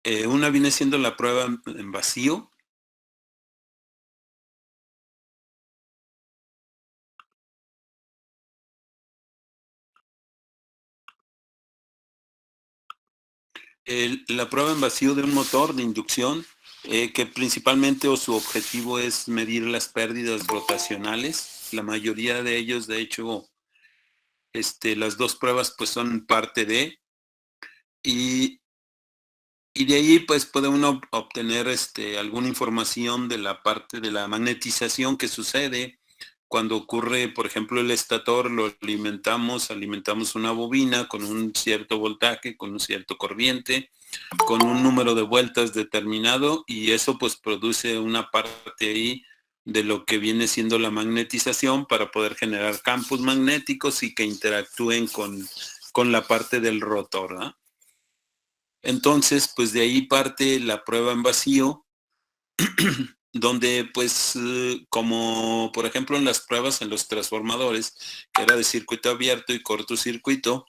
Una viene siendo la prueba en vacío. La prueba en vacío de un motor de inducción, que principalmente o su objetivo es medir las pérdidas rotacionales. La mayoría de ellos, de hecho, las dos pruebas pues son parte de, y, y de ahí pues puede uno obtener alguna información de la parte de la magnetización que sucede cuando ocurre, por ejemplo, el estator, lo alimentamos una bobina con un cierto voltaje, con un cierto corriente, con un número de vueltas determinado, y eso pues produce una parte ahí de lo que viene siendo la magnetización para poder generar campos magnéticos y que interactúen con la parte del rotor, ¿no? Entonces, pues de ahí parte la prueba en vacío, donde pues como por ejemplo en las pruebas en los transformadores, que era de circuito abierto y cortocircuito,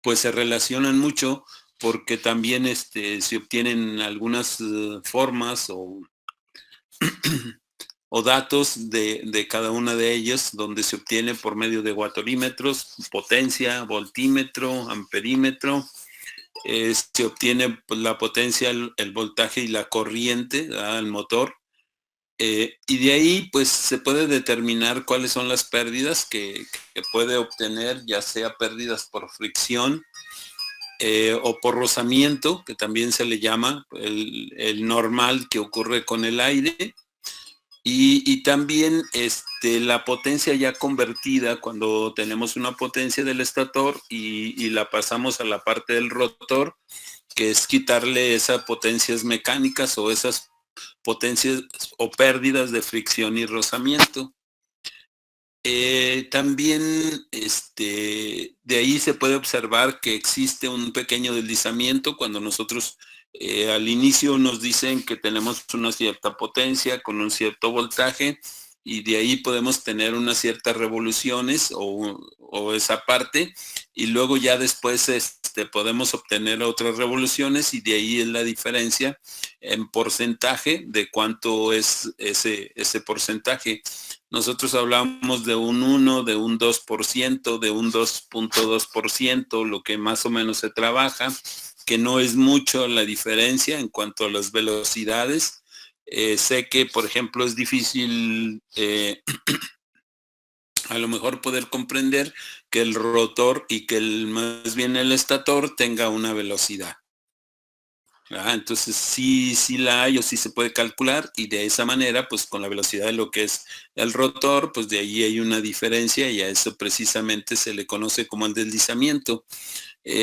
pues se relacionan mucho porque también se obtienen algunas formas o datos de cada una de ellas, donde se obtiene por medio de watorímetros, potencia, voltímetro, amperímetro, se obtiene pues, la potencia, el voltaje y la corriente al motor. Y de ahí pues se puede determinar cuáles son las pérdidas que puede obtener, ya sea pérdidas por fricción, o por rozamiento, que también se le llama el normal que ocurre con el aire, y también la potencia ya convertida, cuando tenemos una potencia del estator y la pasamos a la parte del rotor, que es quitarle esas potencias mecánicas o esas potencias o pérdidas de fricción y rozamiento. También de ahí se puede observar que existe un pequeño deslizamiento cuando nosotros al inicio nos dicen que tenemos una cierta potencia con un cierto voltaje, y de ahí podemos tener unas ciertas revoluciones o esa parte, y luego ya después podemos obtener otras revoluciones, y de ahí es la diferencia en porcentaje de cuánto es ese porcentaje. Nosotros hablamos de un 1, de un 2%, de un 2.2%, lo que más o menos se trabaja, que no es mucho la diferencia en cuanto a las velocidades. Sé que, por ejemplo, es difícil a lo mejor poder comprender que el rotor y que más bien el estator tenga una velocidad. Entonces sí la hay o sí se puede calcular, y de esa manera, pues con la velocidad de lo que es el rotor, pues de ahí hay una diferencia, y a eso precisamente se le conoce como el deslizamiento.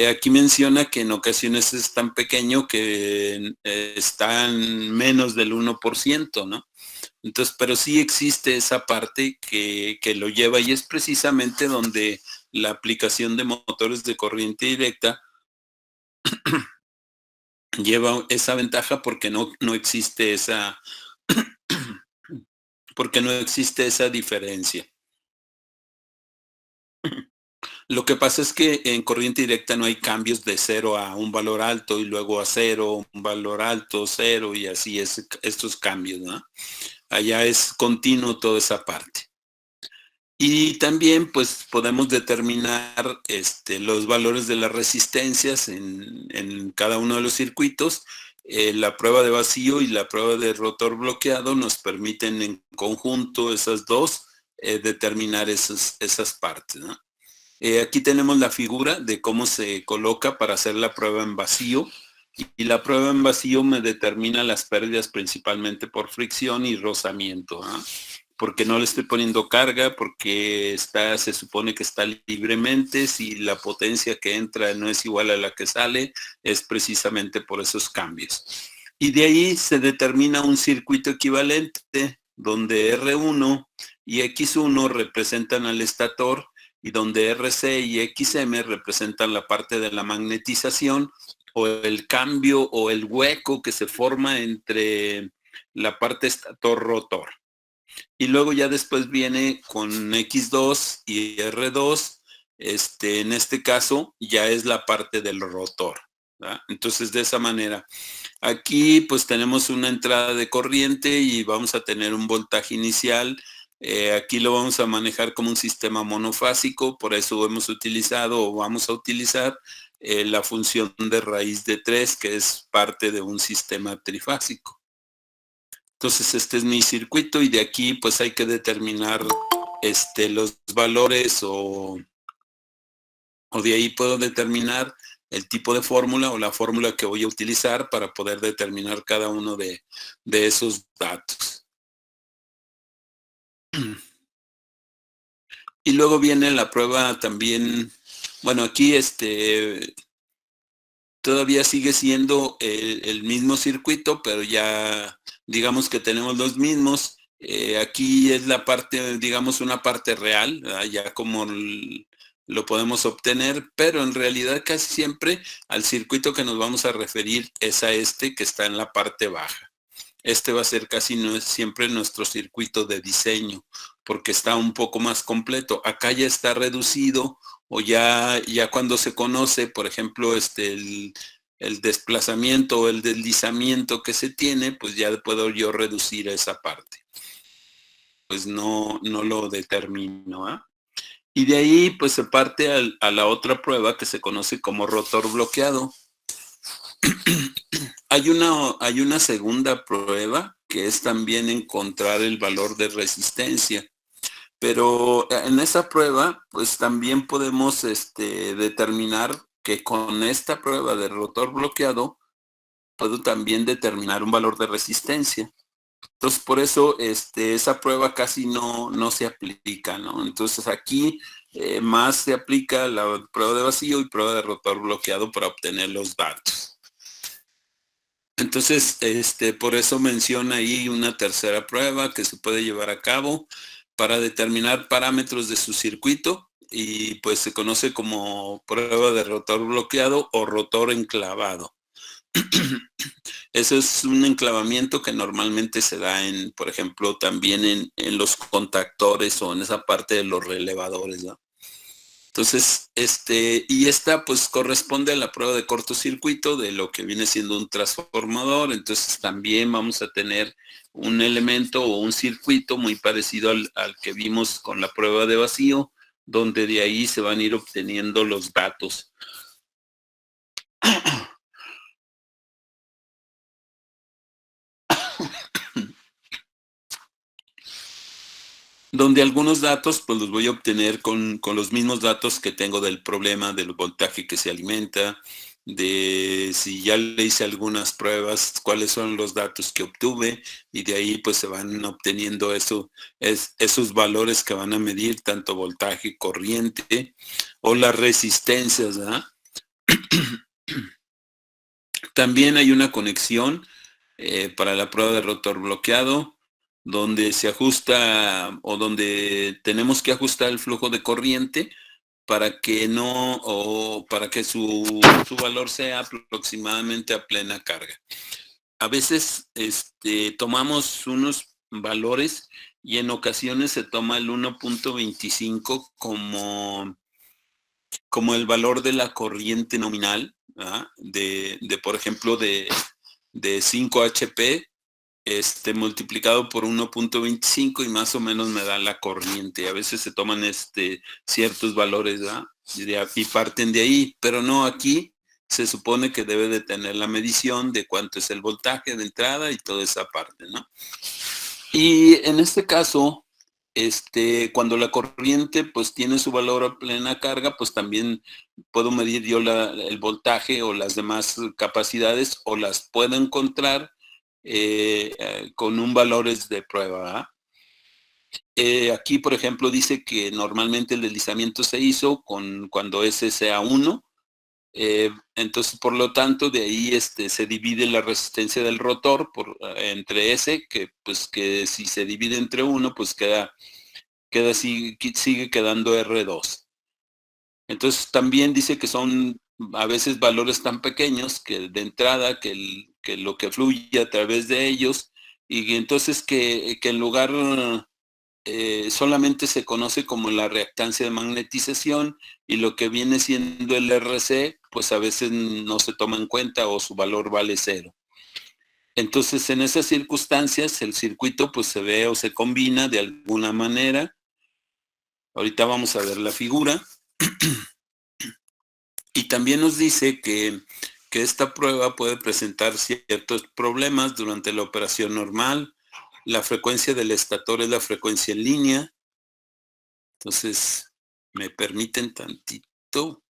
Aquí menciona que en ocasiones es tan pequeño que está en menos del 1%, ¿no? Entonces, pero sí existe esa parte que lo lleva, y es precisamente donde la aplicación de motores de corriente directa lleva esa ventaja, porque no existe porque no existe esa diferencia. Lo que pasa es que en corriente directa no hay cambios de cero a un valor alto y luego a cero, un valor alto, cero, y así es estos cambios, ¿no? Allá es continuo toda esa parte. Y también pues podemos determinar los valores de las resistencias en cada uno de los circuitos. La prueba de vacío y la prueba de rotor bloqueado nos permiten en conjunto esas dos determinar esas partes, ¿no? Aquí tenemos la figura de cómo se coloca para hacer la prueba en vacío, y la prueba en vacío me determina las pérdidas principalmente por fricción y rozamiento, ¿ah? Porque no le estoy poniendo carga, porque se supone que está libremente. Si la potencia que entra no es igual a la que sale, es precisamente por esos cambios. Y de ahí se determina un circuito equivalente donde R1 y X1 representan al estator, y donde RC y XM representan la parte de la magnetización o el cambio o el hueco que se forma entre la parte estator-rotor. Y luego ya después viene con X2 y R2, en este caso ya es la parte del rotor. ¿verdad? Entonces, de esa manera. Aquí pues tenemos una entrada de corriente y vamos a tener un voltaje inicial. Aquí lo vamos a manejar como un sistema monofásico, por eso hemos utilizado o vamos a utilizar la función de raíz de 3, que es parte de un sistema trifásico. Entonces este es mi circuito y de aquí pues hay que determinar los valores o de ahí puedo determinar el tipo de fórmula o la fórmula que voy a utilizar para poder determinar cada uno de esos datos. Y luego viene la prueba también, bueno, aquí todavía sigue siendo el mismo circuito, pero ya digamos que tenemos los mismos. Aquí es la parte, digamos, una parte real, ¿verdad? Ya como lo podemos obtener, pero en realidad casi siempre al circuito que nos vamos a referir es a este que está en la parte baja. Este va a ser casi no es siempre nuestro circuito de diseño, porque está un poco más completo. Acá ya está reducido o ya cuando se conoce, por ejemplo, el desplazamiento o el deslizamiento que se tiene, pues ya puedo yo reducir esa parte. Pues no lo determino, ¿ah? Y de ahí pues se parte a la otra prueba que se conoce como rotor bloqueado. Hay una segunda prueba que es también encontrar el valor de resistencia. Pero en esa prueba, pues también podemos determinar que con esta prueba de rotor bloqueado, puedo también determinar un valor de resistencia. Entonces, por eso esa prueba casi no se aplica, ¿no? Entonces, aquí más se aplica la prueba de vacío y prueba de rotor bloqueado para obtener los datos. Entonces, por eso menciona ahí una tercera prueba que se puede llevar a cabo para determinar parámetros de su circuito y pues se conoce como prueba de rotor bloqueado o rotor enclavado. Eso es un enclavamiento que normalmente se da por ejemplo, también en los contactores o en esa parte de los relevadores, ¿no? Entonces, y esta pues corresponde a la prueba de cortocircuito de lo que viene siendo un transformador. Entonces también vamos a tener un elemento o un circuito muy parecido al que vimos con la prueba de vacío, donde de ahí se van a ir obteniendo los datos. Donde algunos datos pues los voy a obtener con los mismos datos que tengo del problema, del voltaje que se alimenta, de si ya le hice algunas pruebas, cuáles son los datos que obtuve y de ahí pues se van obteniendo esos valores que van a medir tanto voltaje, corriente o las resistencias, ¿verdad? También hay una conexión para la prueba de rotor bloqueado, donde se ajusta o donde tenemos que ajustar el flujo de corriente para que no, o para que su valor sea aproximadamente a plena carga. A veces tomamos unos valores y en ocasiones se toma el 1.25 como el valor de la corriente nominal, ¿verdad? Por ejemplo, de 5 HP multiplicado por 1.25 y más o menos me da la corriente. A veces se toman ciertos valores, ¿verdad? Y parten de ahí, pero no, aquí se supone que debe de tener la medición de cuánto es el voltaje de entrada y toda esa parte, ¿no? Y en este caso, cuando la corriente pues tiene su valor a plena carga, pues también puedo medir yo el voltaje o las demás capacidades o las puedo encontrar con un valores de prueba. Aquí, por ejemplo, dice que normalmente el deslizamiento se hizo cuando S sea 1. Entonces, por lo tanto, de ahí se divide la resistencia del rotor entre S, que si se divide entre 1, pues sigue quedando R2. Entonces, también dice que son a veces valores tan pequeños que de entrada, que lo que fluye a través de ellos, y entonces que en lugar solamente se conoce como la reactancia de magnetización y lo que viene siendo el RC, pues a veces no se toma en cuenta o su valor vale 0. Entonces, en esas circunstancias, el circuito pues se ve o se combina de alguna manera. Ahorita vamos a ver la figura. Y también nos dice que esta prueba puede presentar ciertos problemas durante la operación normal. La frecuencia del estator es la frecuencia en línea. Entonces, ¿me permiten tantito?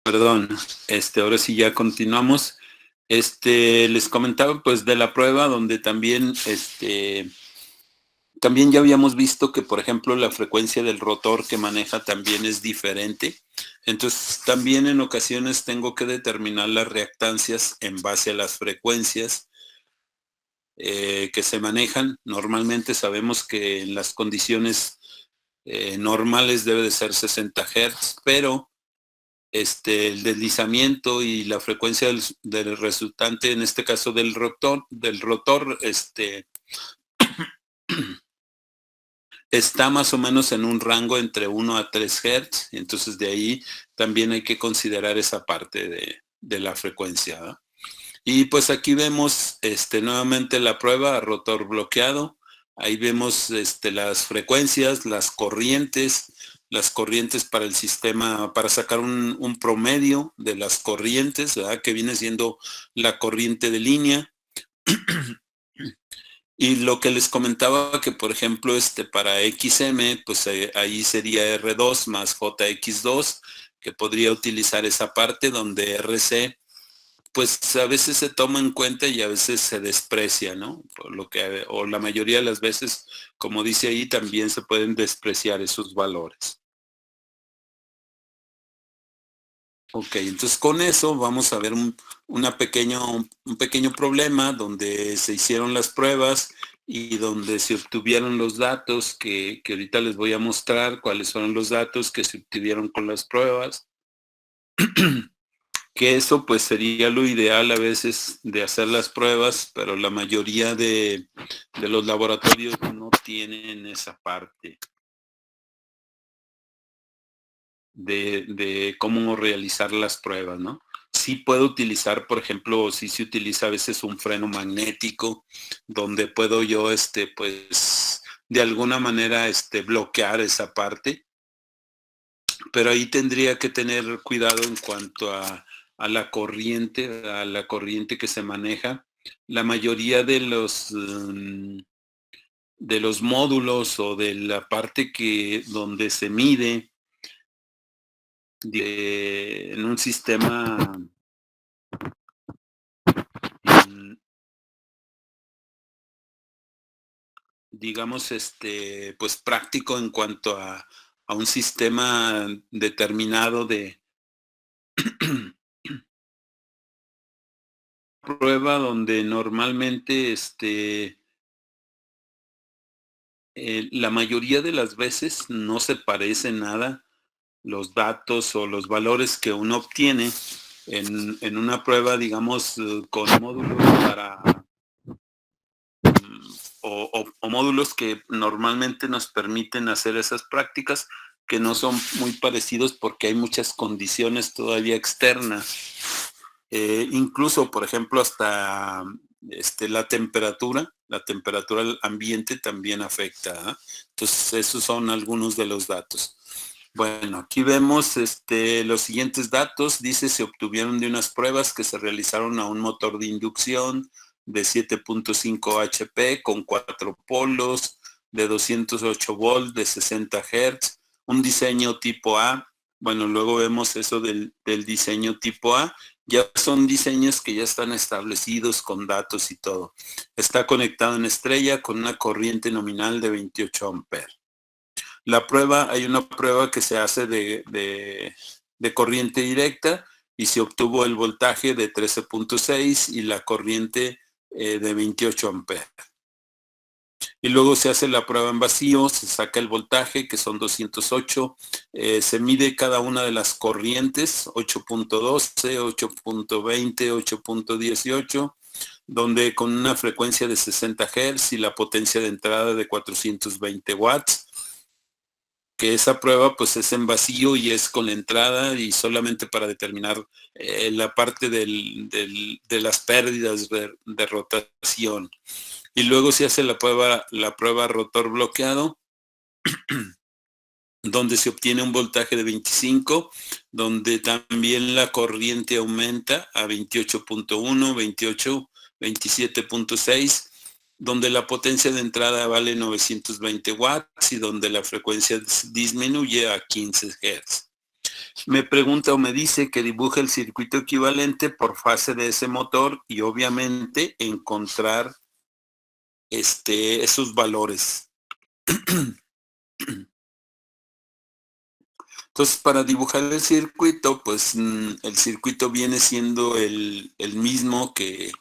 Perdón, ahora sí ya continuamos. Les comentaba pues de la prueba donde también, también ya habíamos visto que, por ejemplo, la frecuencia del rotor que maneja también es diferente. Entonces, también en ocasiones tengo que determinar las reactancias en base a las frecuencias que se manejan. Normalmente sabemos que en las condiciones normales debe de ser 60 Hz, pero el deslizamiento y la frecuencia del resultante, en este caso del rotor, está más o menos en un rango entre 1 a 3 Hz, entonces de ahí también hay que considerar esa parte de la frecuencia, ¿no? Y pues aquí vemos nuevamente la prueba a rotor bloqueado. Ahí vemos las frecuencias, las corrientes. las corrientes para el sistema, para sacar un promedio de las corrientes, ¿verdad? Que viene siendo la corriente de línea. Y lo que les comentaba que, por ejemplo, para XM, pues ahí sería R2 más JX2, que podría utilizar esa parte donde RC, pues a veces se toma en cuenta y a veces se desprecia, ¿no? Por lo que, o la mayoría de las veces, como dice ahí, también se pueden despreciar esos valores. Ok, entonces con eso vamos a ver un pequeño problema donde se hicieron las pruebas y donde se obtuvieron los datos que ahorita les voy a mostrar cuáles fueron los datos que se obtuvieron con las pruebas. Que eso pues sería lo ideal a veces de hacer las pruebas, pero la mayoría de los laboratorios no tienen esa parte de cómo realizar las pruebas, ¿no? Sí puedo utilizar, por ejemplo, sí se utiliza a veces un freno magnético, donde puedo yo, pues, de alguna manera, bloquear esa parte, pero ahí tendría que tener cuidado en cuanto a la corriente que se maneja. La mayoría de los módulos o de la parte donde se mide en un sistema, mm, digamos, pues práctico en cuanto a un sistema determinado de prueba donde normalmente, la mayoría de las veces no se parece nada los datos o los valores que uno obtiene en una prueba, digamos, con módulos o módulos que normalmente nos permiten hacer esas prácticas que no son muy parecidos porque hay muchas condiciones todavía externas. Incluso, por ejemplo, hasta la temperatura del ambiente también afecta, ¿eh? Entonces, esos son algunos de los datos. Bueno, aquí vemos los siguientes datos. Dice, se obtuvieron de unas pruebas que se realizaron a un motor de inducción de 7.5 HP con 4 polos de 208 volts de 60 Hz, un diseño tipo A. Bueno, luego vemos eso del diseño tipo A. Ya son diseños que ya están establecidos con datos y todo. Está conectado en estrella con una corriente nominal de 28 amperes. La prueba, hay una prueba que se hace de corriente directa y se obtuvo el voltaje de 13.6 y la corriente de 28 amperes. Y luego se hace la prueba en vacío, se saca el voltaje, que son 208, se mide cada una de las corrientes, 8.12, 8.20, 8.18, donde con una frecuencia de 60 Hz y la potencia de entrada de 420 watts, que esa prueba pues es en vacío y es con la entrada y solamente para determinar la parte de las pérdidas de rotación. Y luego se hace la prueba rotor bloqueado, donde se obtiene un voltaje de 25, donde también la corriente aumenta a 28.1, 28, 27.6, donde la potencia de entrada vale 920 watts y donde la frecuencia disminuye a 15 Hz. Me pregunta o me dice que dibuje el circuito equivalente por fase de ese motor y obviamente encontrar esos valores. Entonces, para dibujar el circuito, pues el circuito viene siendo el mismo que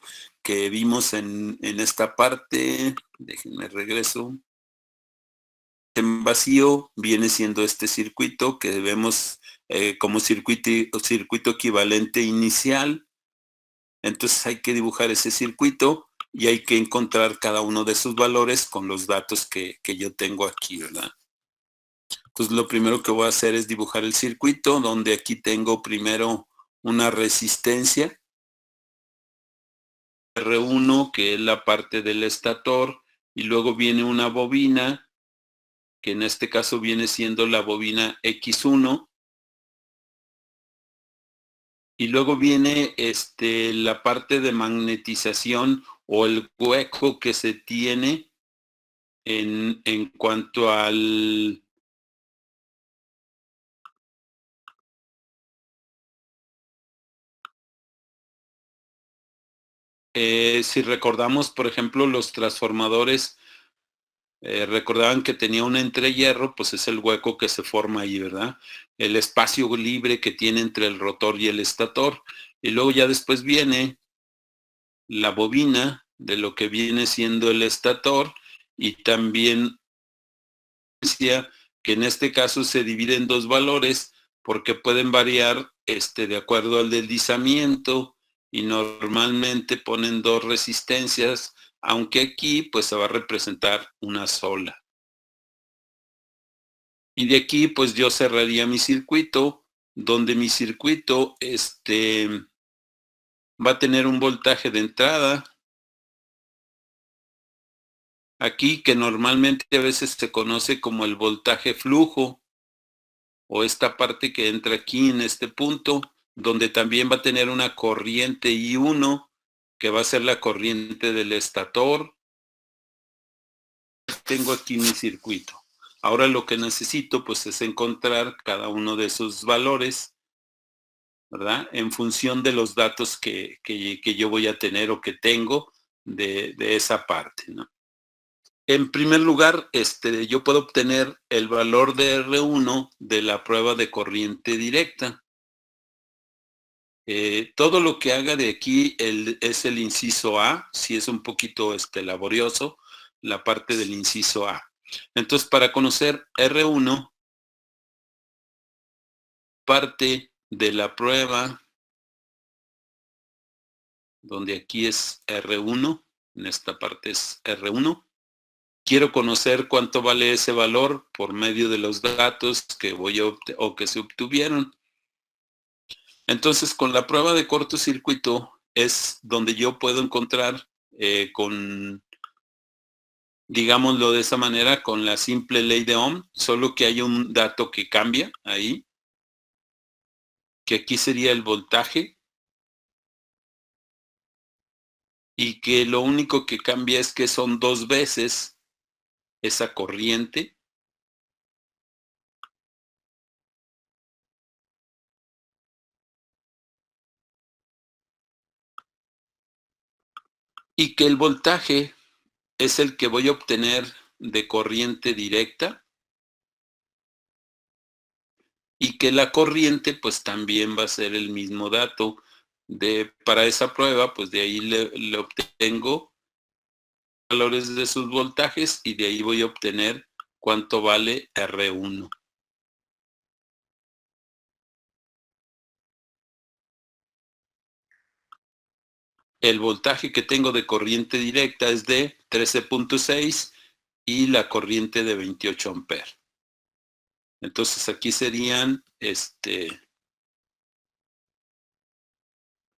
vimos en esta parte. Déjenme regreso. En vacío viene siendo este circuito que vemos como circuito equivalente inicial. Entonces hay que dibujar ese circuito y hay que encontrar cada uno de sus valores con los datos que yo tengo aquí, ¿verdad? Entonces lo primero que voy a hacer es dibujar el circuito, donde aquí tengo primero una resistencia R1, que es la parte del estator, y luego viene una bobina que en este caso viene siendo la bobina X1. Y luego viene la parte de magnetización o el hueco que se tiene en cuanto al... si recordamos, por ejemplo, los transformadores, recordaban que tenía un entrehierro, pues es el hueco que se forma ahí, ¿verdad? El espacio libre que tiene entre el rotor y el estator. Y luego ya después viene la bobina de lo que viene siendo el estator y también que en este caso se divide en dos valores porque pueden variar de acuerdo al deslizamiento y normalmente ponen dos resistencias, aunque aquí pues se va a representar una sola. Y de aquí pues yo cerraría mi circuito, donde mi circuito va a tener un voltaje de entrada aquí que normalmente a veces se conoce como el voltaje flujo, o esta parte que entra aquí en este punto, donde también va a tener una corriente I1, que va a ser la corriente del estator. Tengo aquí mi circuito. Ahora lo que necesito pues es encontrar cada uno de esos valores, ¿verdad? En función de los datos que yo voy a tener o que tengo de esa parte, ¿no? En primer lugar, yo puedo obtener el valor de R1 de la prueba de corriente directa. Todo lo que haga de aquí es el inciso A, si es un poquito laborioso, la parte del inciso A. Entonces, para conocer R1, parte de la prueba, donde aquí es R1, en esta parte es R1. Quiero conocer cuánto vale ese valor por medio de los datos que voy a o que se obtuvieron. Entonces, con la prueba de cortocircuito es donde yo puedo encontrar digámoslo de esa manera, con la simple ley de Ohm, solo que hay un dato que cambia ahí, que aquí sería el voltaje, y que lo único que cambia es que son dos veces esa corriente, y que el voltaje es el que voy a obtener de corriente directa, y que la corriente pues también va a ser el mismo dato para esa prueba, pues de ahí le obtengo valores de sus voltajes y de ahí voy a obtener cuánto vale R1. El voltaje que tengo de corriente directa es de 13.6 y la corriente de 28 amperes. Entonces aquí serían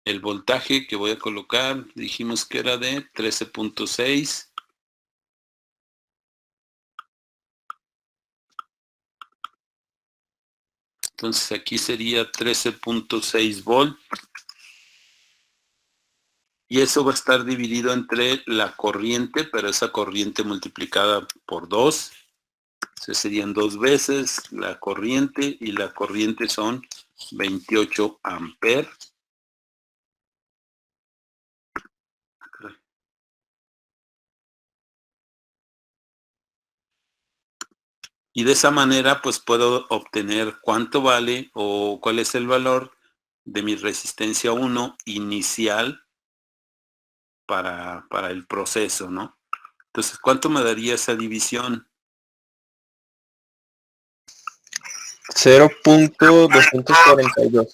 el voltaje que voy a colocar, dijimos que era de 13.6. Entonces aquí sería 13.6 volt. Y eso va a estar dividido entre la corriente, pero esa corriente multiplicada por 2. Entonces serían 2 veces la corriente, y la corriente son 28 amperes. Y de esa manera pues puedo obtener cuánto vale o cuál es el valor de mi resistencia 1 inicial para el proceso, ¿no? Entonces, ¿cuánto me daría esa división? 0.242.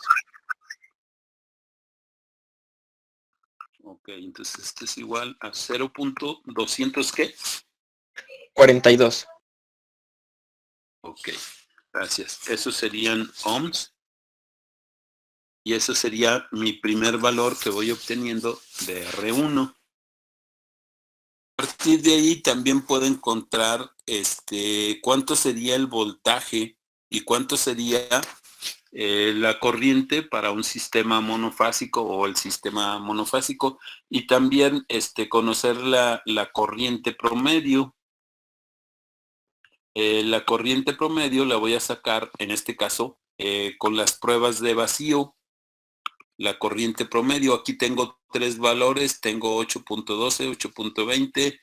Ok, entonces esto es igual a 0.200 ¿qué? 42. Ok, gracias. Esos serían ohms. Y eso sería mi primer valor que voy obteniendo de R1. A partir de ahí también puedo encontrar cuánto sería el voltaje y cuánto sería la corriente para un sistema monofásico o el sistema monofásico, y también conocer la corriente promedio. La corriente promedio la voy a sacar, en este caso, con las pruebas de vacío. La corriente promedio, aquí tengo tres valores, tengo 8.12, 8.20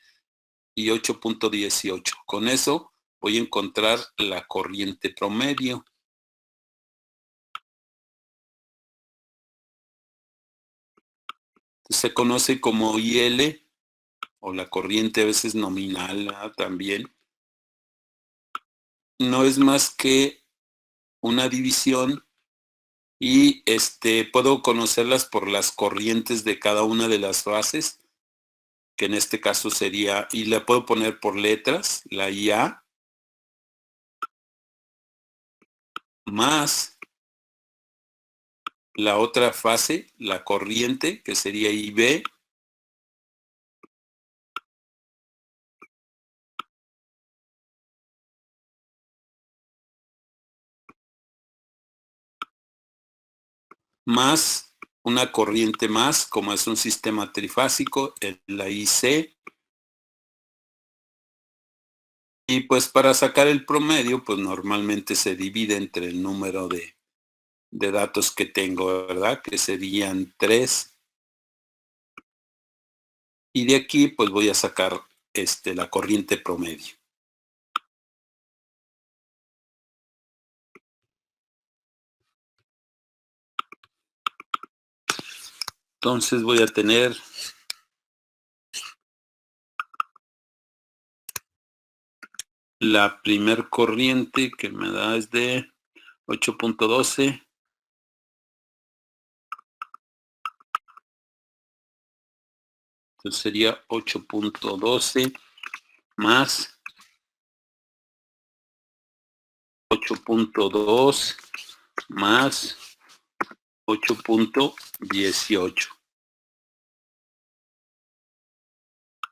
y 8.18. Con eso voy a encontrar la corriente promedio. Se conoce como IL, o la corriente a veces nominal, ¿verdad? También. No es más que una división y puedo conocerlas por las corrientes de cada una de las fases, que en este caso sería, y la puedo poner por letras, la IA más la otra fase, la corriente, que sería IB, más una corriente más, como es un sistema trifásico, la IC. Y pues para sacar el promedio, pues normalmente se divide entre el número de datos que tengo, ¿verdad? Que serían 3. Y de aquí pues voy a sacar la corriente promedio. Entonces voy a tener la primer corriente que me da es de 8.12. Entonces sería 8.12 más 8.2 más 8.18.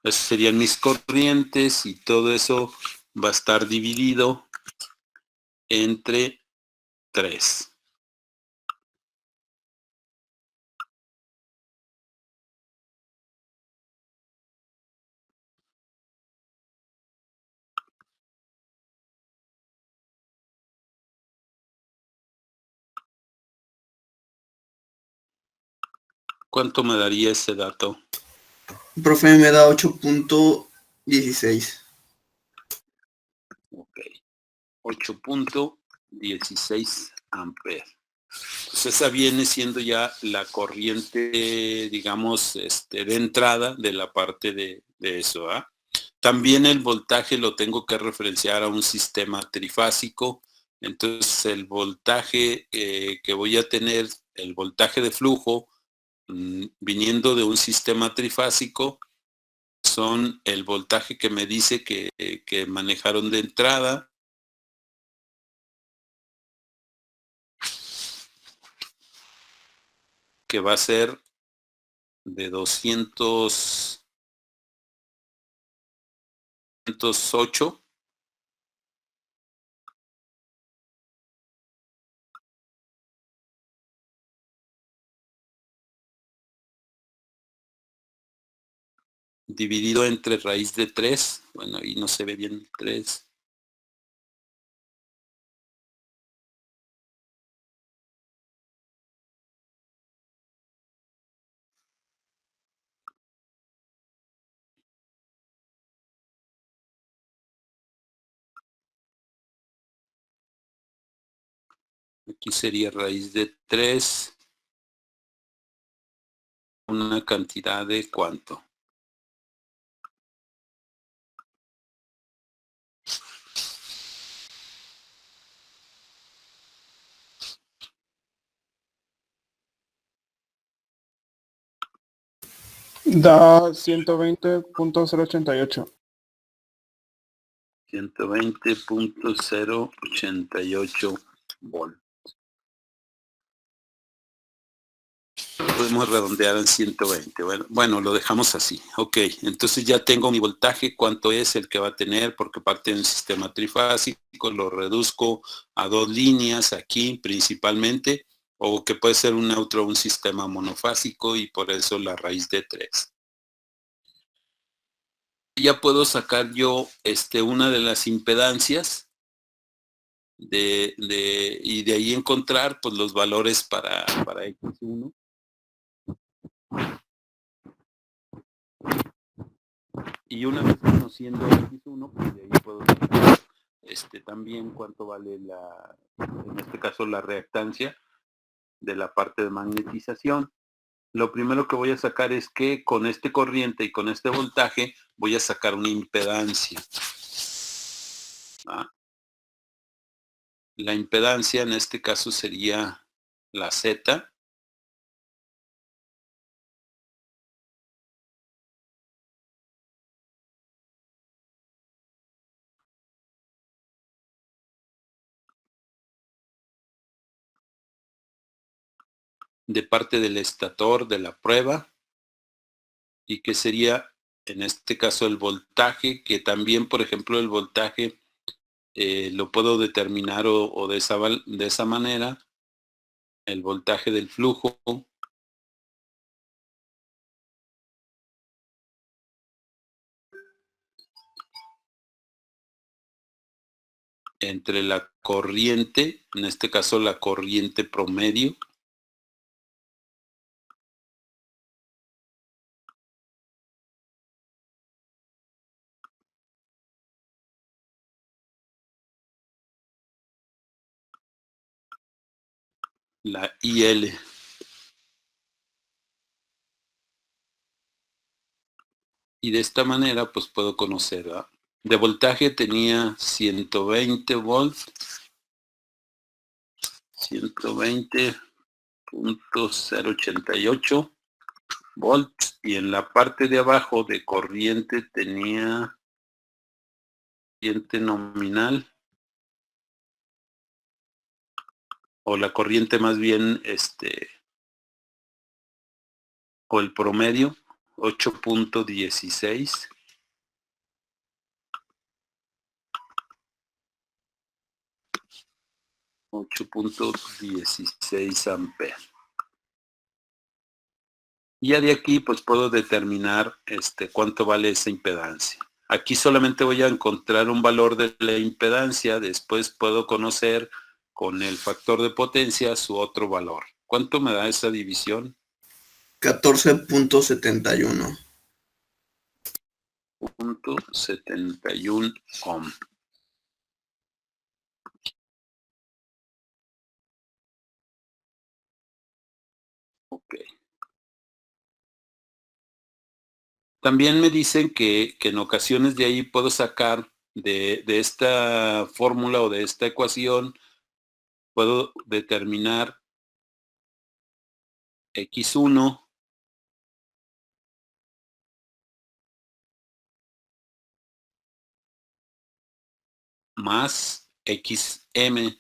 Esas serían mis corrientes y todo eso va a estar dividido entre 3. ¿Cuánto me daría ese dato? Profe, me da 8.16. Ok. 8.16 amperes. Pues esa viene siendo ya la corriente, digamos, de entrada de la parte de eso. ¿Ah? También el voltaje lo tengo que referenciar a un sistema trifásico. Entonces el voltaje que voy a tener, el voltaje de flujo, viniendo de un sistema trifásico, son el voltaje que me dice que manejaron de entrada, que va a ser de 208 dividido entre raíz de 3. Bueno, ahí no se ve bien el 3. Aquí sería raíz de 3. Una cantidad de ¿cuánto? Da 120.088. 120.088 volts. Podemos redondear en 120. Bueno, lo dejamos así. Ok, entonces ya tengo mi voltaje, cuánto es el que va a tener, porque parte de un sistema trifásico, lo reduzco a 2 líneas aquí principalmente, o que puede ser un neutro, un sistema monofásico, y por eso la raíz de 3. Ya puedo sacar yo una de las impedancias y de ahí encontrar pues los valores para X1. Y una vez conociendo X1, pues de ahí puedo sacar también cuánto vale en este caso la reactancia de la parte de magnetización. Lo primero que voy a sacar es que con este corriente y con este voltaje voy a sacar una impedancia. ¿Ah? La impedancia en este caso sería la Z. De parte del estator de la prueba, y que sería en este caso el voltaje, que también por ejemplo el voltaje lo puedo determinar o de esa manera, el voltaje del flujo entre la corriente, en este caso la corriente promedio, la IL. Y de esta manera pues puedo conocer, ¿verdad? De voltaje tenía 120 volts, 120.088 volts, y en la parte de abajo de corriente tenía corriente nominal, o la corriente más bien, o el promedio, 8.16. 8.16 amperes. Y ya de aquí pues puedo determinar cuánto vale esa impedancia. Aquí solamente voy a encontrar un valor de la impedancia, después puedo conocer con el factor de potencia su otro valor. ¿Cuánto me da esa división? 14.71. 0.71 ohm. Ok. También me dicen que en ocasiones de ahí puedo sacar de esta fórmula o de esta ecuación, puedo determinar X1 más XM,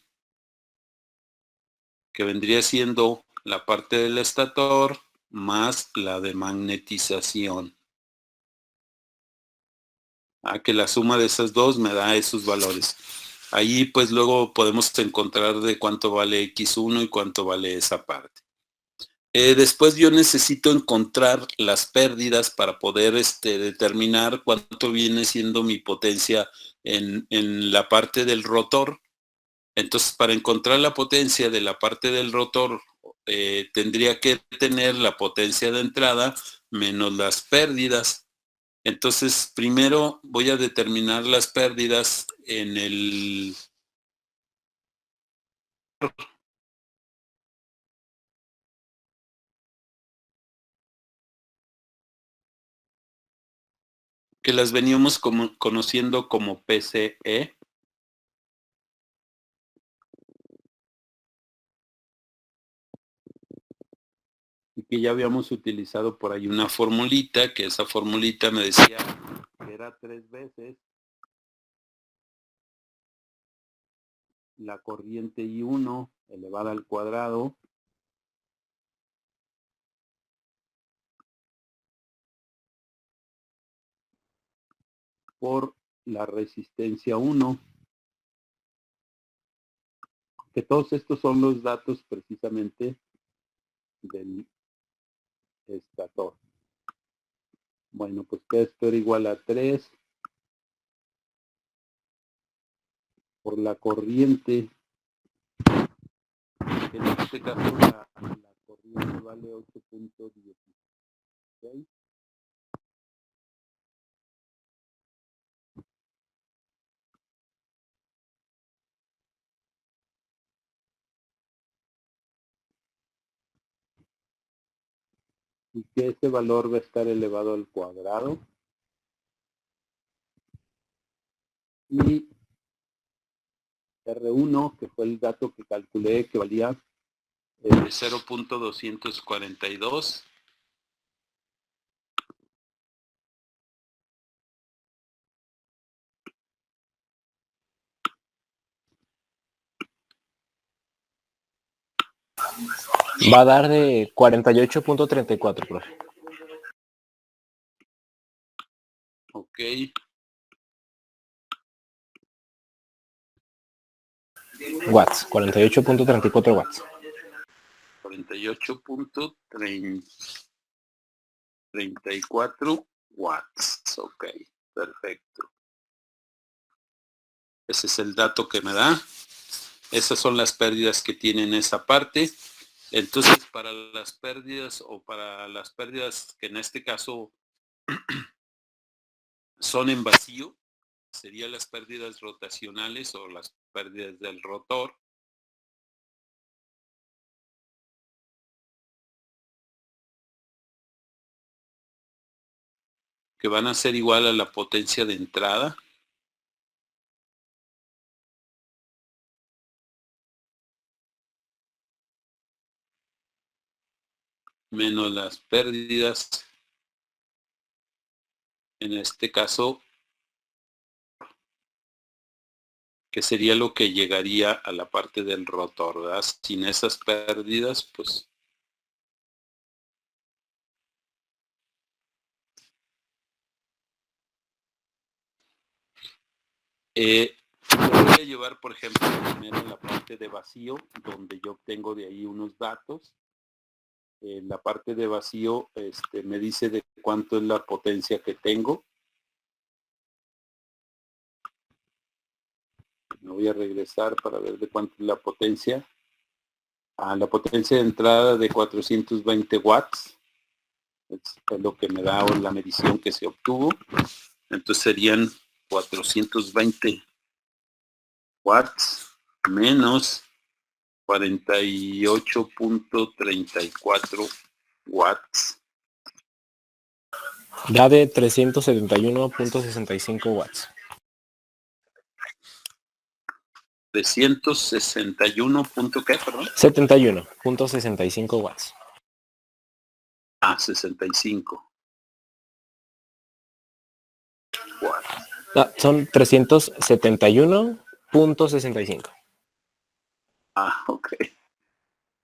que vendría siendo la parte del estator más la de magnetización. Que la suma de esas dos me da esos valores. Ahí pues luego podemos encontrar de cuánto vale X1 y cuánto vale esa parte. Después yo necesito encontrar las pérdidas para poder determinar cuánto viene siendo mi potencia en la parte del rotor. Entonces, para encontrar la potencia de la parte del rotor, tendría que tener la potencia de entrada menos las pérdidas. Entonces, primero voy a determinar las pérdidas en el que las veníamos conociendo como PCE. Y que ya habíamos utilizado por ahí una formulita, que esa formulita me decía que era 3 veces la corriente I1 elevada al cuadrado por la resistencia 1, que todos estos son los datos precisamente del estator. Bueno, pues que esto era igual a 3 por la corriente, que en este caso la corriente vale 8.16. Y que ese valor va a estar elevado al cuadrado. Y R1, que fue el dato que calculé que valía 0.242. Va a dar de 48.34, profe. Ok. Watts, 48.34 watts. 48.34 watts. Ok, perfecto. Ese es el dato que me da. Esas son las pérdidas que tienen esa parte. Entonces, para las pérdidas que en este caso son en vacío, serían las pérdidas rotacionales o las pérdidas del rotor. Que van a ser igual a la potencia de entrada. Menos las pérdidas, en este caso, que sería lo que llegaría a la parte del rotor, ¿verdad? Sin esas pérdidas, pues voy a llevar, por ejemplo, primero la parte de vacío, donde yo obtengo de ahí unos datos. La parte de vacío me dice de cuánto es la potencia que tengo. Me voy a regresar para ver de cuánto es la potencia. La potencia de entrada de 420 watts. Es lo que me da la medición que se obtuvo. Entonces serían 420 watts menos 48.34 watts. Da de 371.65 watts. 361. ¿Qué, perdón? 71.65 watts. 65 watts. Son 371.65. Ok.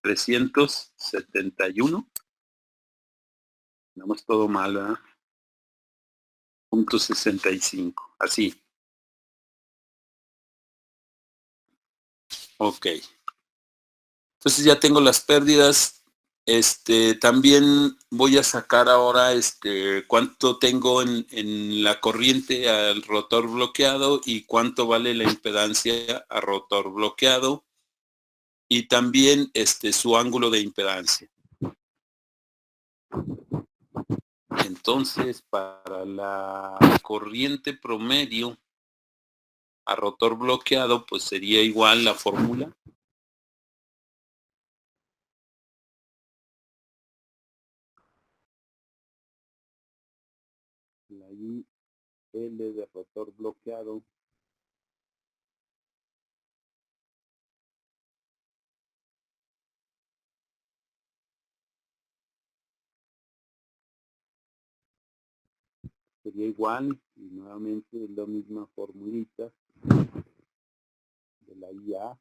371. Tenemos todo mal, ¿verdad? .65. Así. Ok. Entonces ya tengo las pérdidas. También voy a sacar ahora cuánto tengo en la corriente al rotor bloqueado y cuánto vale la impedancia a rotor bloqueado y también su ángulo de impedancia. Entonces, para la corriente promedio a rotor bloqueado, pues sería igual la fórmula. La IL de rotor bloqueado sería igual, y nuevamente es la misma formulita de la IA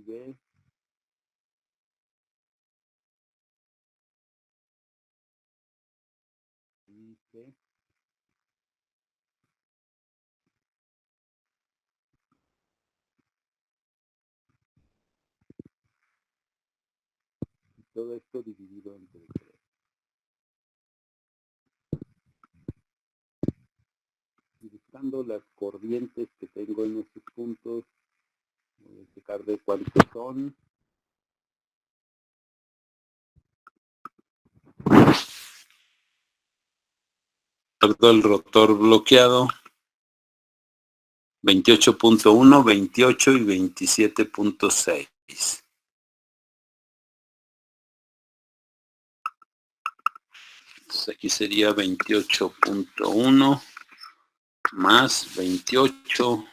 B. Y C. Todo esto dividido entre 3. Y buscando las corrientes que tengo en estos puntos, voy a checar de cuántos son. Todo el rotor bloqueado. 28.1, 28 y 27.6. Aquí sería 28.1 más 28,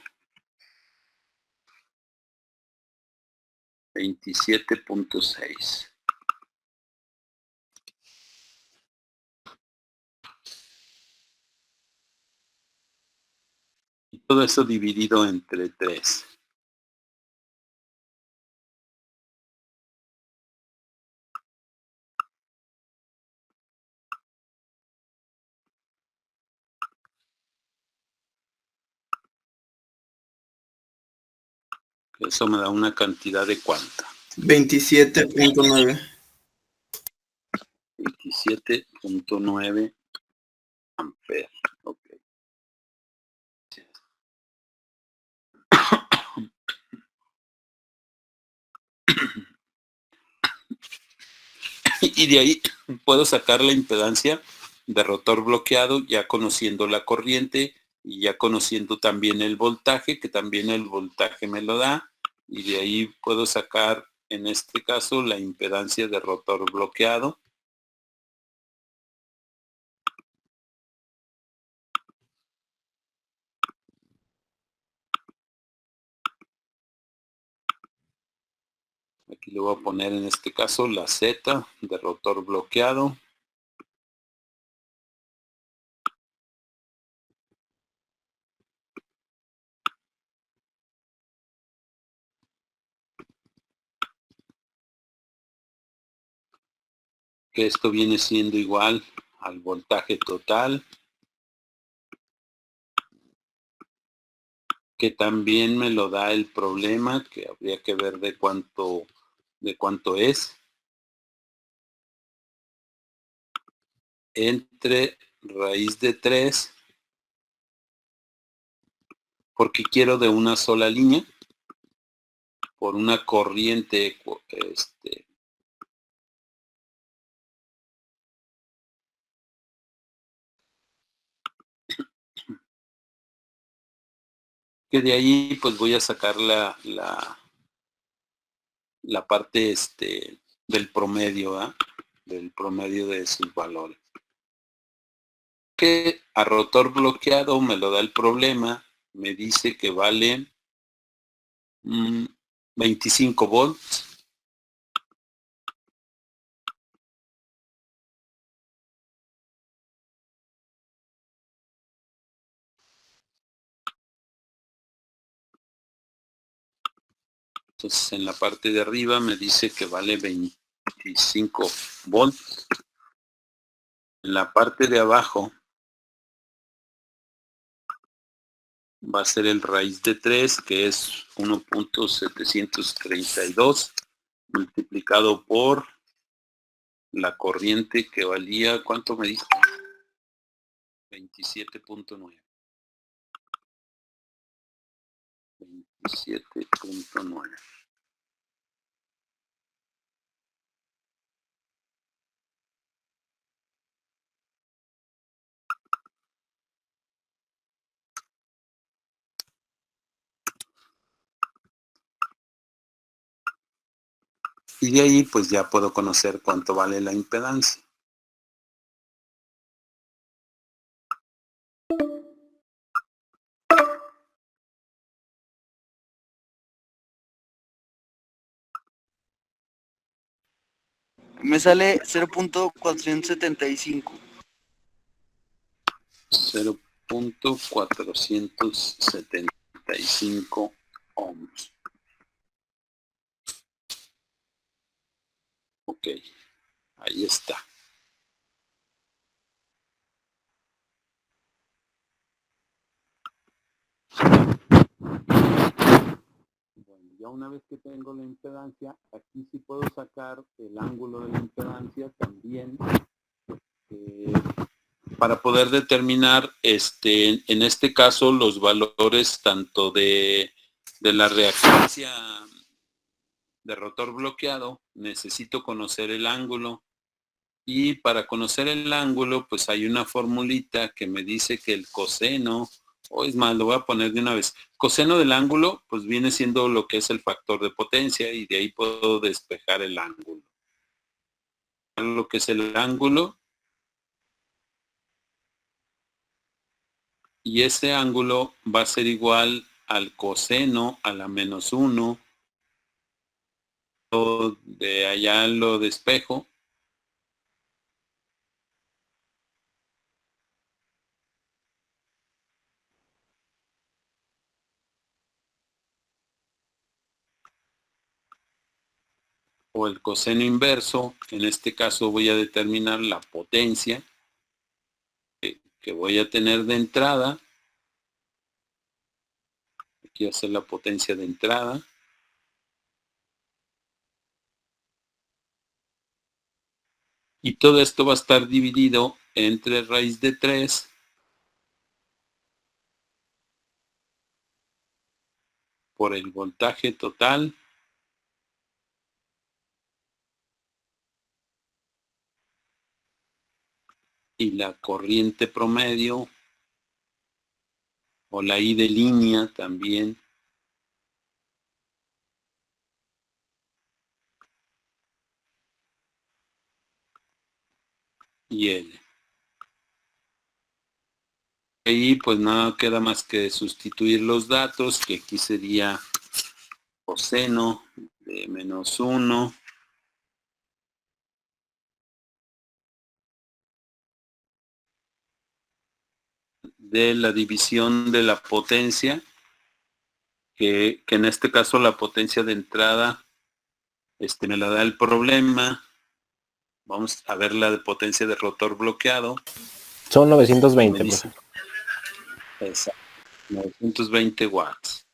27.6. Y todo eso dividido entre 3. Eso me da una cantidad de ¿cuánta? 27.9. 27.9 amperes. Ok. Y de ahí puedo sacar la impedancia de rotor bloqueado ya conociendo la corriente y ya conociendo también el voltaje, que también el voltaje me lo da, y de ahí puedo sacar en este caso la impedancia de rotor bloqueado. Aquí le voy a poner en este caso la Z de rotor bloqueado. Que esto viene siendo igual al voltaje total, que también me lo da el problema, que habría que ver de cuánto es, entre raíz de 3, porque quiero de una sola línea, por una corriente que de ahí pues voy a sacar la parte del promedio, ¿eh? Del promedio de sus valores. Que a rotor bloqueado me lo da el problema, me dice que vale 25 volts. Entonces en la parte de arriba me dice que vale 25 volts. En la parte de abajo va a ser el raíz de 3, que es 1.732 multiplicado por la corriente que valía, ¿cuánto me dijo? 27.9. 27.9. Y de ahí pues ya puedo conocer cuánto vale la impedancia. Me sale 0.475. 0.475 ohms. Ok, ahí está. Bueno, ya una vez que tengo la impedancia, aquí sí puedo sacar el ángulo de la impedancia también para poder determinar, en este caso, los valores tanto de la reactancia de rotor bloqueado. Necesito conocer el ángulo. Y para conocer el ángulo, pues hay una formulita que me dice que el coseno, o es más, lo voy a poner de una vez. Coseno del ángulo, pues viene siendo lo que es el factor de potencia y de ahí puedo despejar el ángulo. Lo que es el ángulo. Y ese ángulo va a ser igual al coseno a la -1. De allá lo despejo. O el coseno inverso. En este caso voy a determinar la potencia que voy a tener de entrada. Aquí hacer la potencia de entrada. Y todo esto va a estar dividido entre raíz de 3 por el voltaje total y la corriente promedio, o la I de línea también, y L. Ahí pues nada queda más que sustituir los datos, que aquí sería coseno de -1 de la división de la potencia, que en este caso la potencia de entrada me la da el problema. Vamos a ver la de potencia de rotor bloqueado. Son 920, pues. Exacto, 920 watts.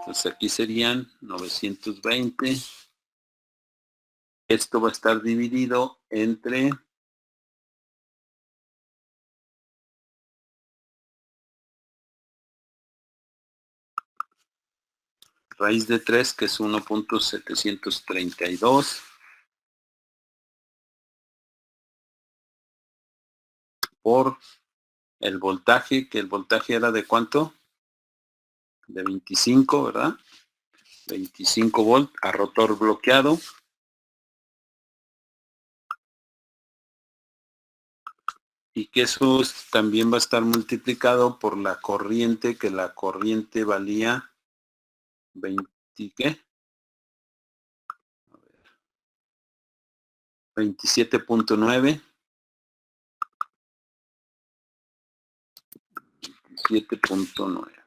Entonces aquí serían 920. Esto va a estar dividido entre raíz de 3, que es 1.732, por el voltaje, que el voltaje era de ¿cuánto? De 25, ¿verdad? 25 volt a rotor bloqueado. Y que eso también va a estar multiplicado por la corriente, que la corriente valía 20, ¿qué? 27.9. 7.9.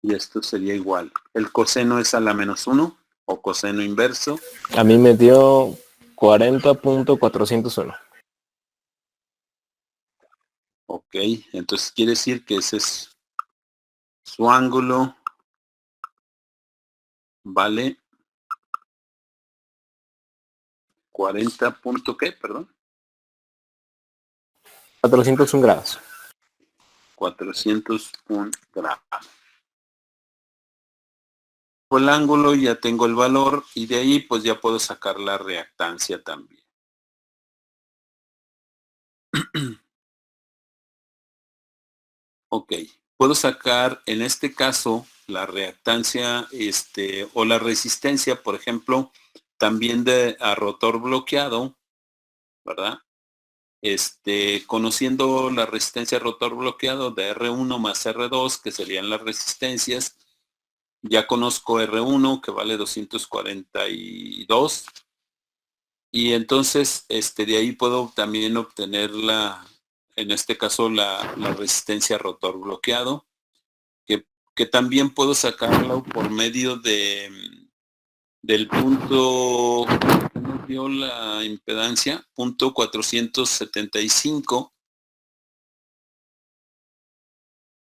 Y esto sería igual. El coseno es a la -1 o coseno inverso. A mí me dio 40.401. Ok, entonces quiere decir que ese es su ángulo. Vale 40 punto ¿qué? Perdón. 401 grados. 401 grados. El ángulo, ya tengo el valor y de ahí pues ya puedo sacar la reactancia también. Ok, puedo sacar en este caso la reactancia o la resistencia, por ejemplo, también a rotor bloqueado, ¿verdad? Conociendo la resistencia a rotor bloqueado de R1 más R2, que serían las resistencias, ya conozco R1, que vale 242, y entonces de ahí puedo también obtener en este caso la resistencia a rotor bloqueado, que también puedo sacarlo por medio del punto, ¿qué nos dio la impedancia? Punto 475.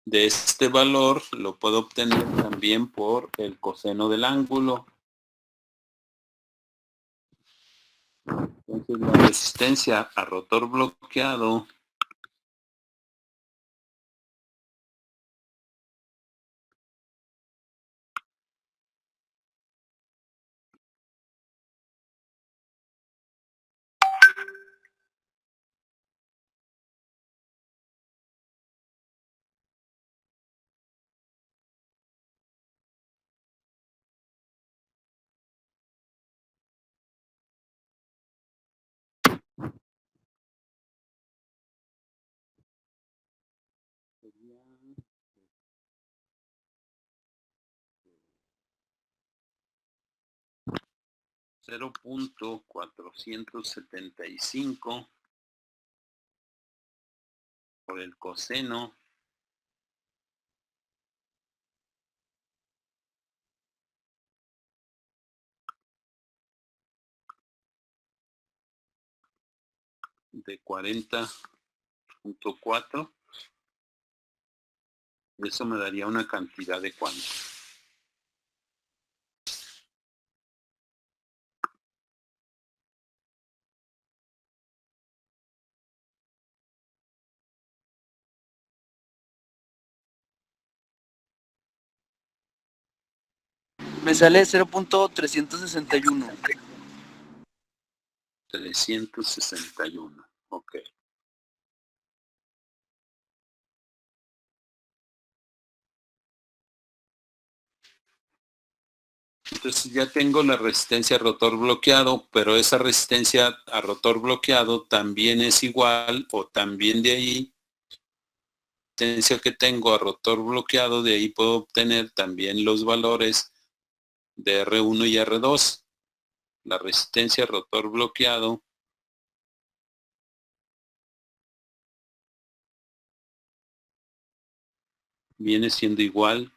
De este valor lo puedo obtener también por el coseno del ángulo. Entonces la resistencia a rotor bloqueado sería 0.475 por el coseno de 40.4. Eso me daría una cantidad de cuánto. Me sale 0.361. 361. Ok. Entonces ya tengo la resistencia a rotor bloqueado, pero esa resistencia a rotor bloqueado también es igual, o también de ahí, la resistencia que tengo a rotor bloqueado, de ahí puedo obtener también los valores de R1 y R2. La resistencia a rotor bloqueado viene siendo igual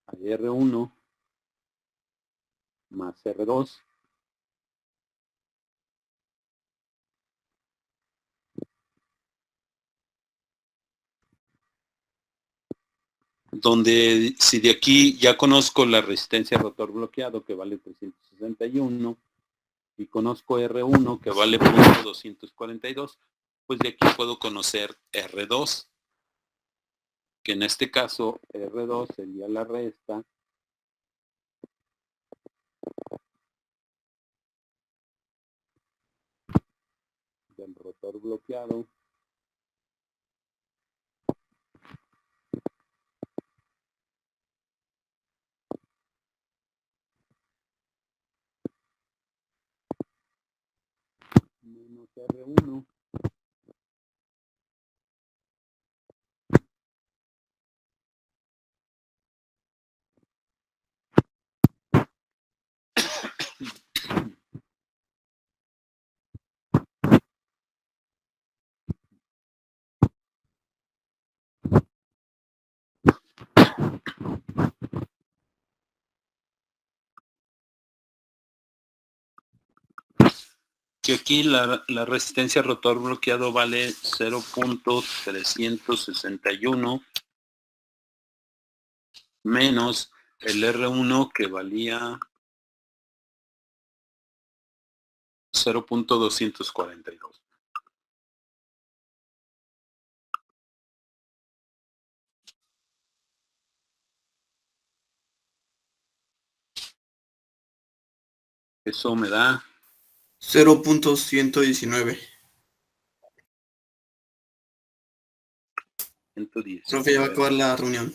a R1 más R2 donde si de aquí ya conozco la resistencia a rotor bloqueado que vale 361 y conozco R1 que vale 0.242, pues de aquí puedo conocer R2, que en este caso R2 sería la resta del rotor bloqueado menos R1 que aquí la resistencia a rotor bloqueado vale 0.361 menos el R1 que valía 0.242. Eso me da 0.119. 110. Profe, ya va a acabar la reunión.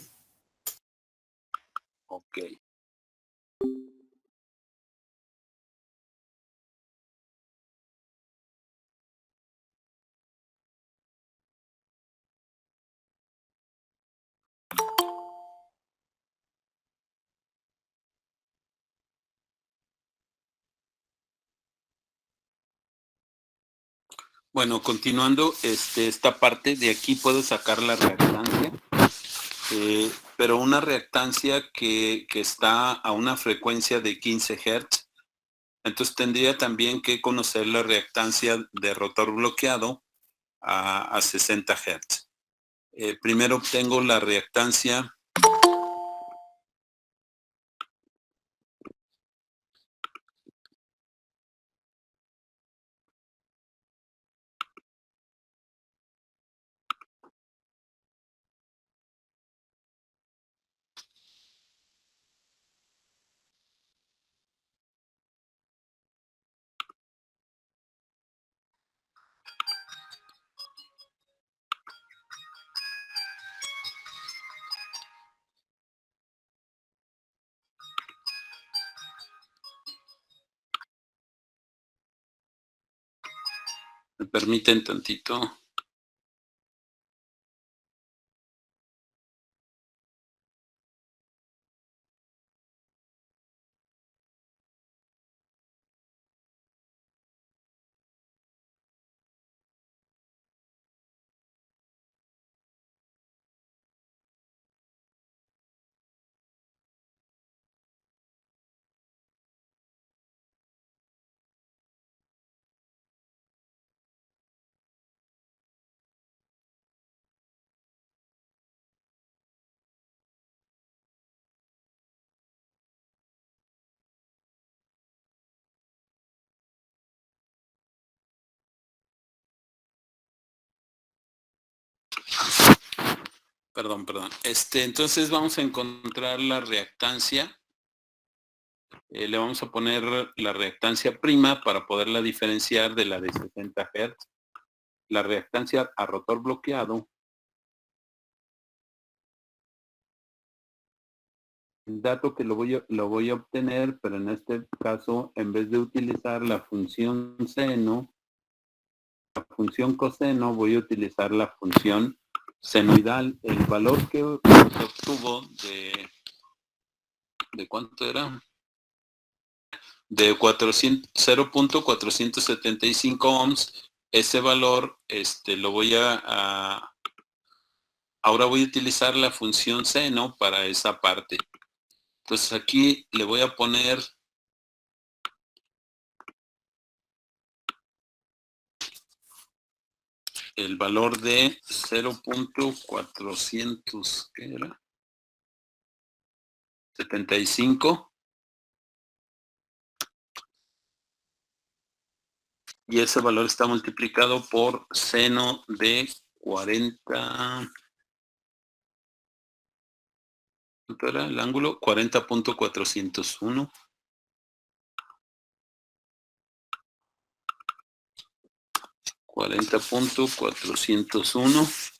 Ok. Bueno, continuando esta parte, de aquí puedo sacar la reactancia, pero una reactancia que está a una frecuencia de 15 Hz. Entonces tendría también que conocer la reactancia de rotor bloqueado a 60 Hz. Primero obtengo la reactancia. ¿Me permiten tantito? Perdón. Entonces vamos a encontrar la reactancia. Le vamos a poner la reactancia prima para poderla diferenciar de la de 60 Hz. La reactancia a rotor bloqueado. El dato que lo voy a obtener, pero en este caso, en vez de utilizar la función seno, la función coseno, voy a utilizar la función senoidal. El valor que se obtuvo ¿de cuánto era? De 0.475 ohms. Ese valor lo voy ahora voy a utilizar la función seno para esa parte. Entonces aquí le voy a poner el valor de 0.400, ¿qué era? 75. Y ese valor está multiplicado por seno de 40. ¿Cuánto era el ángulo? 40.401. 40.401.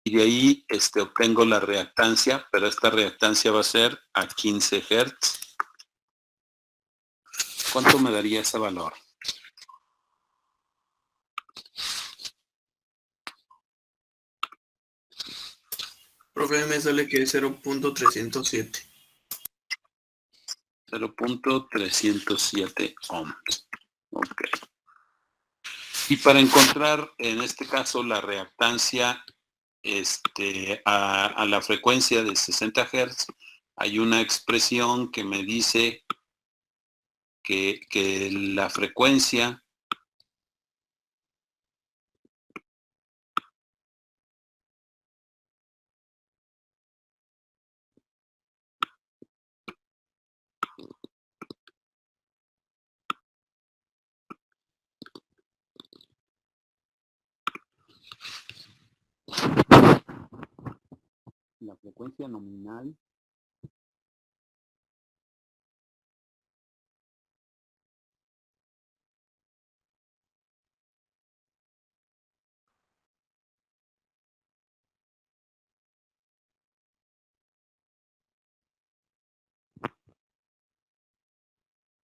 Y de ahí obtengo la reactancia, pero esta reactancia va a ser a 15 Hz. ¿Cuánto me daría ese valor? Profe, me sale que es 0.307. 0.307 ohms. Ok. Y para encontrar, en este caso, la reactancia a la frecuencia de 60 Hz, hay una expresión que me dice que la frecuencia nominal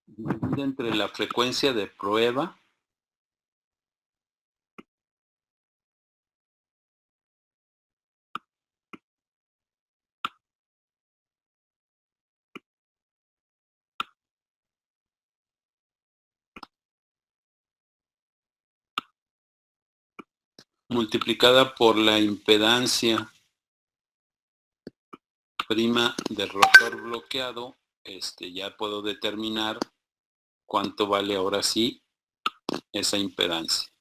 dividida entre la frecuencia de prueba multiplicada por la impedancia prima del rotor bloqueado, ya puedo determinar cuánto vale ahora sí esa impedancia.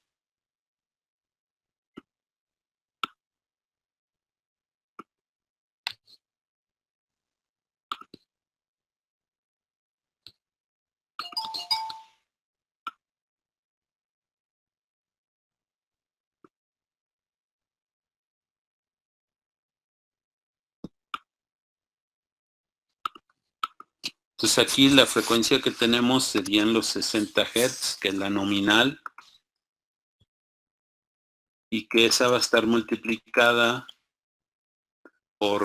Entonces aquí la frecuencia que tenemos serían los 60 Hz, que es la nominal, y que esa va a estar multiplicada por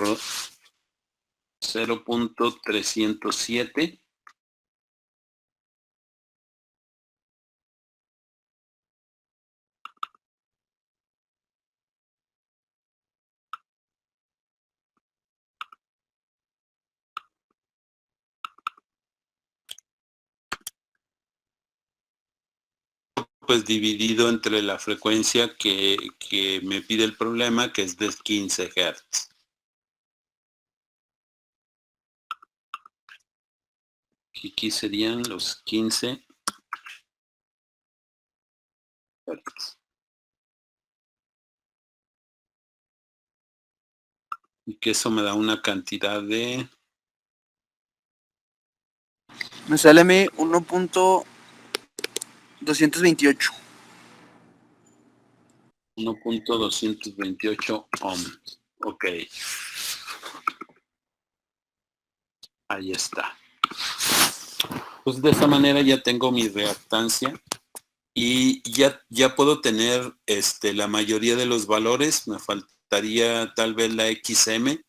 0.307. Pues dividido entre la frecuencia que me pide el problema, que es de 15 Hz. Aquí serían los 15 Hz. Y que eso me da una cantidad de... Me sale a mí 1.228. 1.228 ohms. Ok. Ahí está. Pues de esa manera ya tengo mi reactancia y ya puedo tener la mayoría de los valores. Me faltaría tal vez la XM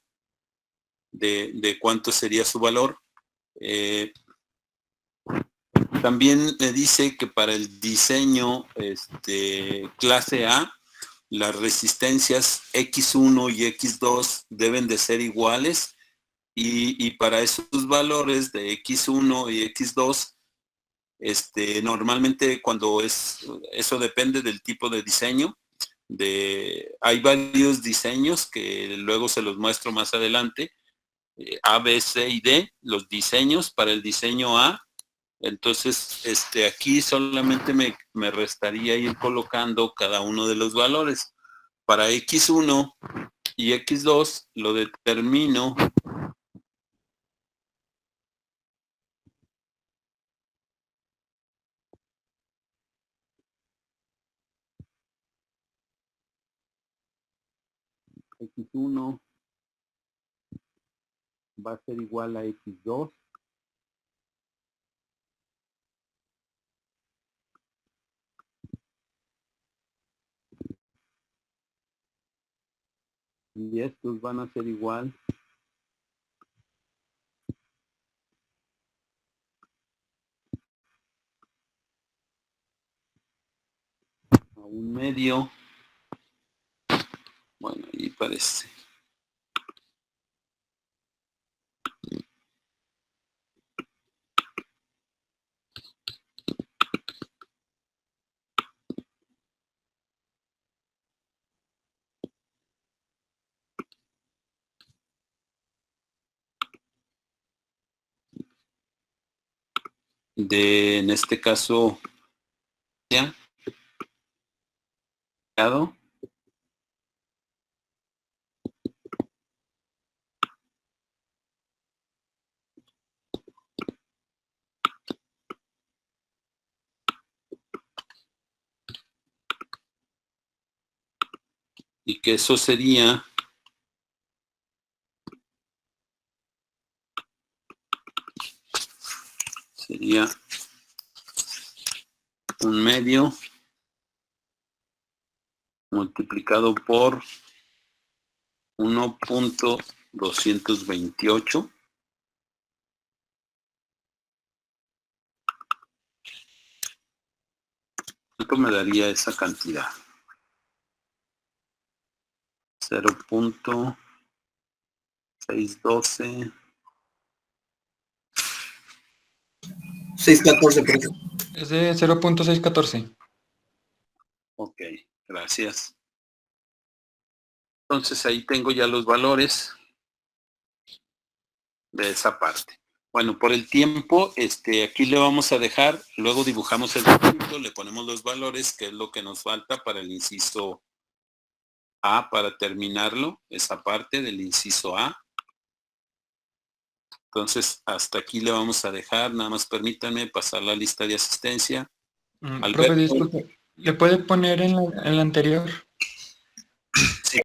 de cuánto sería su valor. También me dice que para el diseño clase A, las resistencias X1 y X2 deben de ser iguales y para esos valores de X1 y X2, normalmente cuando eso depende del tipo de diseño. Hay varios diseños que luego se los muestro más adelante. A, B, C y D, los diseños para el diseño A. Entonces, aquí solamente me restaría ir colocando cada uno de los valores. Para X1 y X2 lo determino X1 va a ser igual a X2 y estos van a ser igual a 1/2. Bueno, ahí parece. En este caso, ya, y que eso sería sería 1/2 multiplicado por 1.228. ¿Cuánto me daría esa cantidad? 0.612. 614, profe. Es de 0.614. Ok, gracias. Entonces ahí tengo ya los valores de esa parte. Bueno, por el tiempo, aquí le vamos a dejar, luego dibujamos el circuito, le ponemos los valores, que es lo que nos falta para el inciso A, para terminarlo, esa parte del inciso A. Entonces, hasta aquí le vamos a dejar, nada más permítanme pasar la lista de asistencia. Profe, disculpe, ¿le puede poner en la anterior?